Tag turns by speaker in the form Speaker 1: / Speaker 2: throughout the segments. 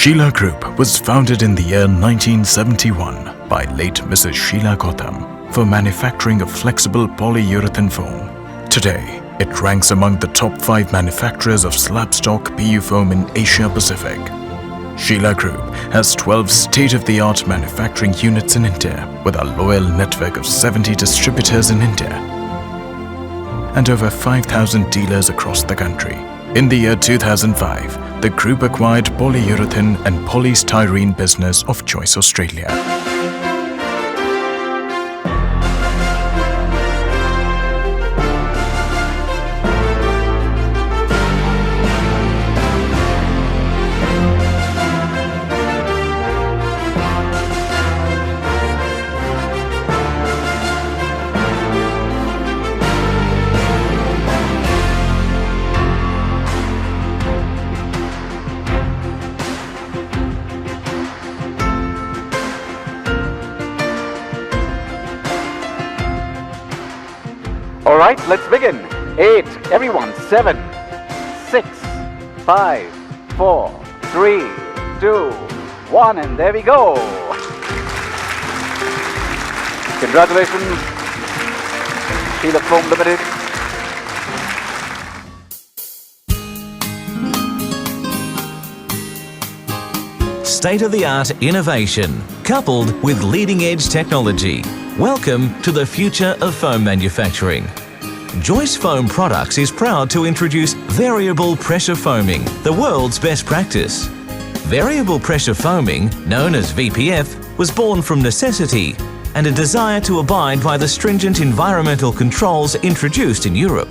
Speaker 1: Sheela Group was founded in the year 1971 by late Mrs. Sheela Gautam for manufacturing of flexible polyurethane foam. Today, it ranks among the top 5 manufacturers of slab stock PU foam in Asia Pacific. Sheela Group has 12 state-of-the-art manufacturing units in India with a loyal network of 70 distributors in India and over 5,000 dealers across the country. In the year 2005, the group acquired polyurethane and polystyrene business of Choice Australia.
Speaker 2: All right, let's begin. 8, everyone, 7, 6, 5, 4, 3, 2, 1, and there we go. Congratulations, Sheela Foam Limited.
Speaker 3: State-of-the-art innovation coupled with leading-edge technology. Welcome to the future of foam manufacturing. Joyce Foam Products is proud to introduce variable pressure foaming, the world's best practice. Variable pressure foaming, known as VPF, was born from necessity and a desire to abide by the stringent environmental controls introduced in Europe.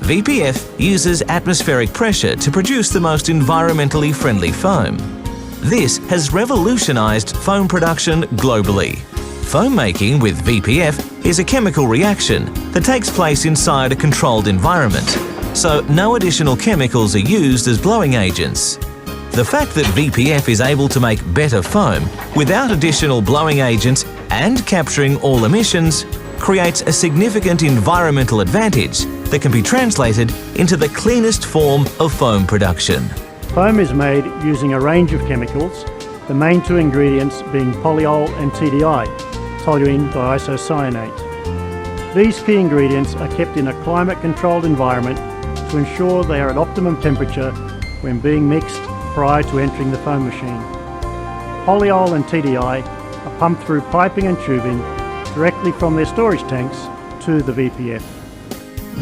Speaker 3: VPF uses atmospheric pressure to produce the most environmentally friendly foam. This has revolutionized foam production globally. Foam making with VPF is a chemical reaction that takes place inside a controlled environment, so no additional chemicals are used as blowing agents. The fact that VPF is able to make better foam without additional blowing agents and capturing all emissions creates a significant environmental advantage that can be translated into the cleanest form of foam production.
Speaker 4: Foam is made using a range of chemicals, the main 2 ingredients being polyol and TDI, toluene diisocyanate. These key ingredients are kept in a climate-controlled environment to ensure they are at optimum temperature when being mixed prior to entering the foam machine. Polyol and TDI are pumped through piping and tubing directly from their storage tanks to the VPF.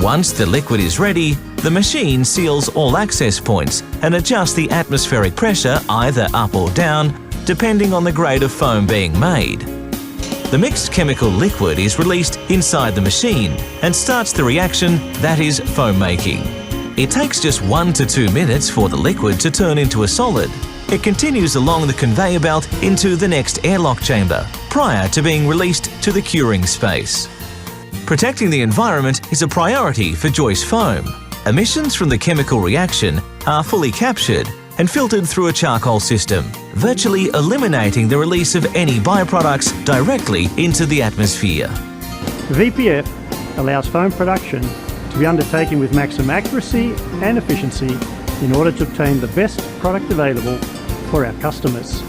Speaker 3: Once the liquid is ready, the machine seals all access points and adjusts the atmospheric pressure either up or down, depending on the grade of foam being made. The mixed chemical liquid is released inside the machine and starts the reaction that is foam making. It takes just 1 to 2 minutes for the liquid to turn into a solid. It continues along the conveyor belt into the next airlock chamber, prior to being released to the curing space. Protecting the environment is a priority for Joyce Foam. Emissions from the chemical reaction are fully captured and filtered through a charcoal system, virtually eliminating the release of any byproducts directly into the atmosphere.
Speaker 4: VPF allows foam production to be undertaken with maximum accuracy and efficiency in order to obtain the best product available for our customers.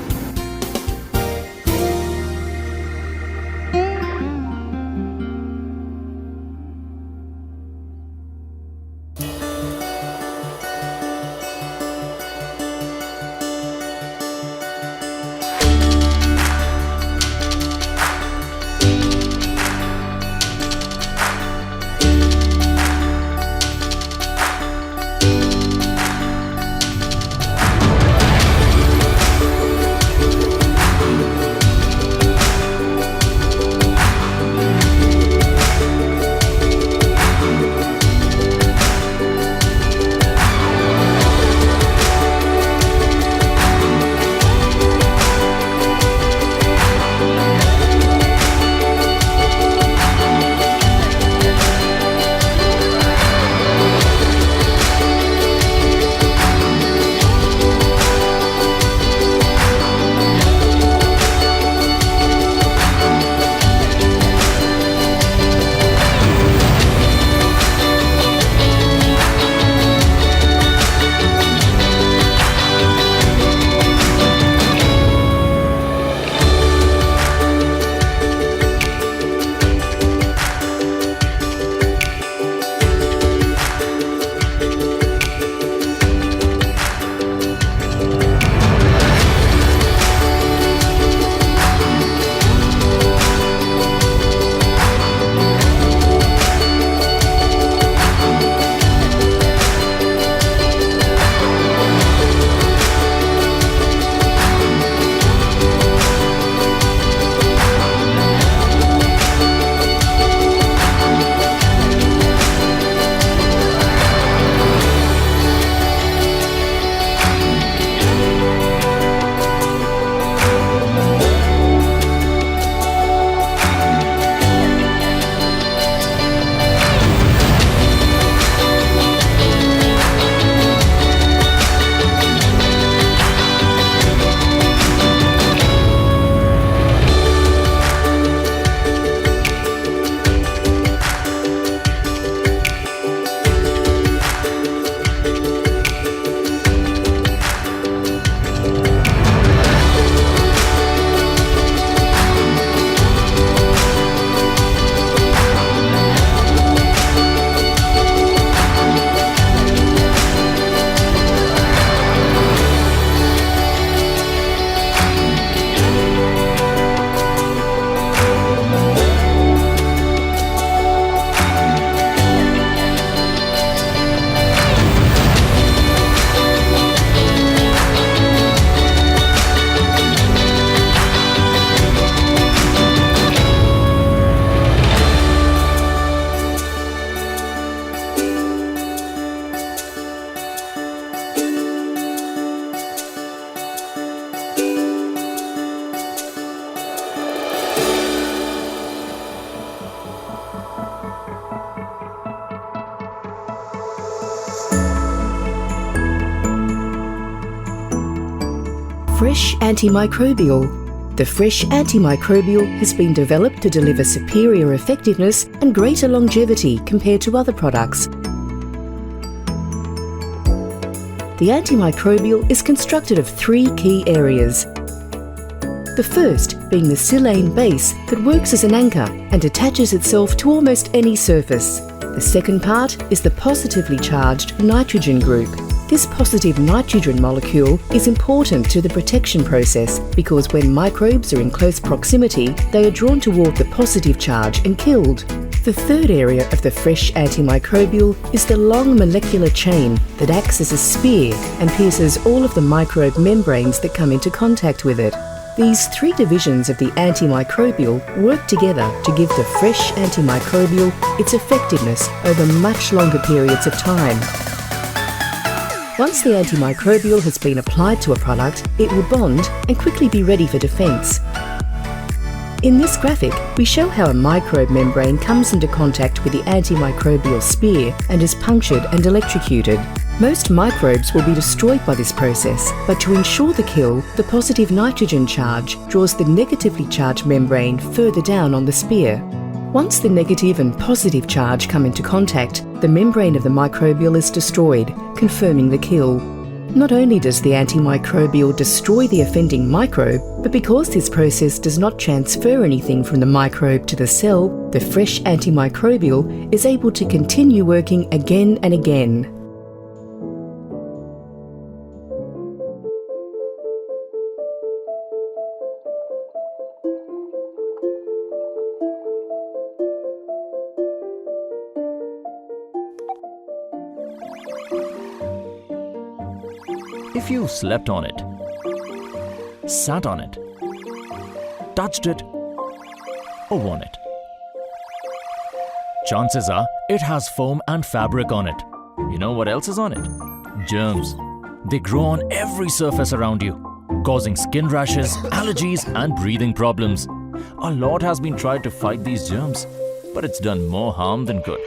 Speaker 5: Fresh Antimicrobial. The Fresh Antimicrobial has been developed to deliver superior effectiveness and greater longevity compared to other products. The antimicrobial is constructed of 3 key areas. The first being the silane base that works as an anchor and attaches itself to almost any surface. The second part is the positively charged nitrogen group. This positive nitrogen molecule is important to the protection process because when microbes are in close proximity, they are drawn toward the positive charge and killed. The third area of the Fresh Antimicrobial is the long molecular chain that acts as a spear and pierces all of the microbe membranes that come into contact with it. These 3 divisions of the antimicrobial work together to give the Fresh Antimicrobial its effectiveness over much longer periods of time. Once the antimicrobial has been applied to a product, it will bond and quickly be ready for defence. In this graphic, we show how a microbe membrane comes into contact with the antimicrobial spear and is punctured and electrocuted. Most microbes will be destroyed by this process, but to ensure the kill, the positive nitrogen charge draws the negatively charged membrane further down on the spear. Once the negative and positive charge come into contact, the membrane of the microbial is destroyed, confirming the kill. Not only does the antimicrobial destroy the offending microbe, but because this process does not transfer anything from the microbe to the cell, the Fresh Antimicrobial is able to continue working again and again.
Speaker 6: If you slept on it, sat on it, touched it, or worn it, chances are it has foam and fabric on it. You know what else is on it? Germs. They grow on every surface around you, causing skin rashes, allergies, and breathing problems. A lot has been tried to fight these germs, but it's done more harm than good.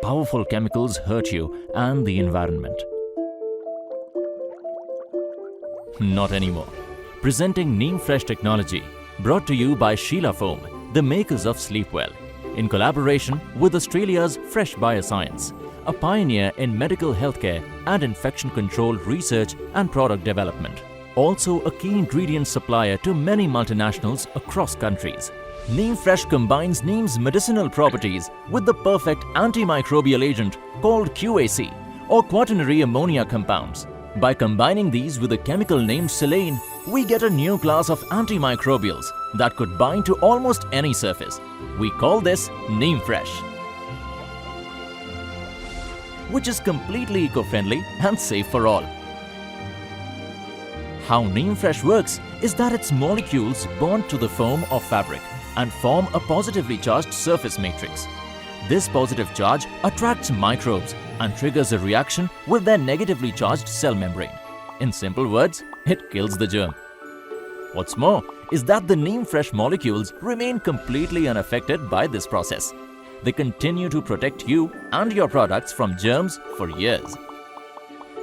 Speaker 6: Powerful chemicals hurt you and the environment. Not anymore. Presenting Neem Fresh technology, brought to you by Sheela Foam, the makers of Sleepwell, in collaboration with Australia's Fresh Bioscience, a pioneer in medical healthcare and infection control research and product development. Also a key ingredient supplier to many multinationals across countries. Neem Fresh combines neem's medicinal properties with the perfect antimicrobial agent called QAC, or quaternary ammonia compounds. By combining these with a chemical named silane, we get a new class of antimicrobials that could bind to almost any surface. We call this Neem Fresh, which is completely eco-friendly and safe for all. How Neem Fresh works is that its molecules bond to the foam or fabric and form a positively charged surface matrix. This positive charge attracts microbes and triggers a reaction with their negatively charged cell membrane. In simple words, it kills the germ. What's more is that the Neem Fresh molecules remain completely unaffected by this process. They continue to protect you and your products from germs for years.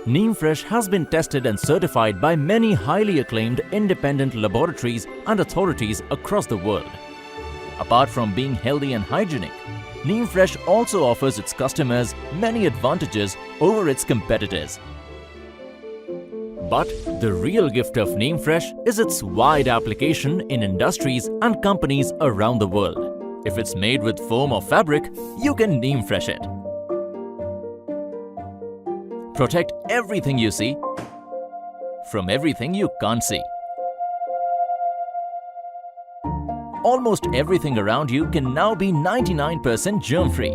Speaker 6: Neem Fresh has been tested and certified by many highly acclaimed independent laboratories and authorities across the world. Apart from being healthy and hygienic, Neem Fresh also offers its customers many advantages over its competitors. But the real gift of Neem Fresh is its wide application in industries and companies around the world. If it's made with foam or fabric, you can Neem Fresh it. Protect everything you see from everything you can't see. Almost everything around you can now be 99% germ-free.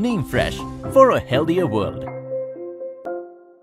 Speaker 6: Neem Fresh for a healthier world.